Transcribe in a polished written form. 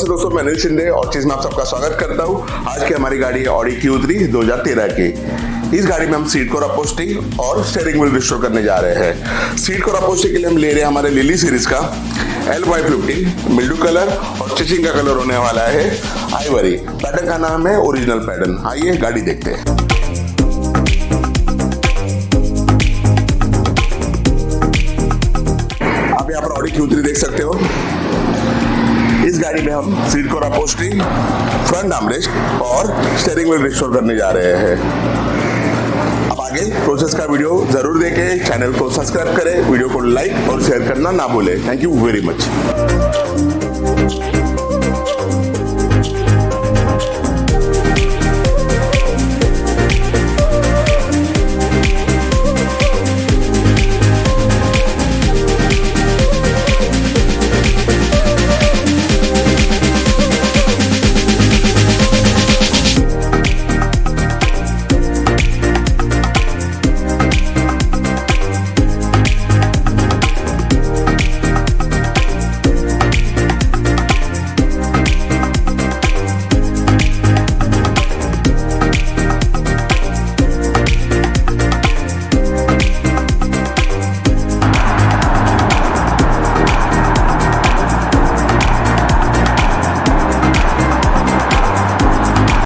नमस्ते दोस्तों, मैं अनिल शिंदे ऑर्चिस में आप सबका स्वागत करता हूँ। आज की हमारी गाड़ी है ऑडी Q3 2013 की। इस गाड़ी में हम सीट को अपहोल्स्टरी और स्टीयरिंग व्हील रिस्टोर करने जा रहे हैं। सीट को अपहोल्स्टरी के लिए हम ले रहे हैं हमारे लिली सीरीज का LY15 मिल्डू कलर और स्टिचिंग का कलर होने वाला है आइवरी। पैटर्न का नाम है ओरिजिनल पैटर्न। आइए गाड़ी देखते हैं। आप यहाँ पर ऑडी Q3 देख सकते हो। इस गाड़ी में हम सीट को अपहोल्स्टरी, फ्रंट आर्मरेस्ट और स्टीयरिंग व्हील रिस्टोर करने जा रहे हैं। अब आगे प्रोसेस का वीडियो जरूर देखें, चैनल को सब्सक्राइब करें, वीडियो को लाइक और शेयर करना ना भूलें। Thank you very much.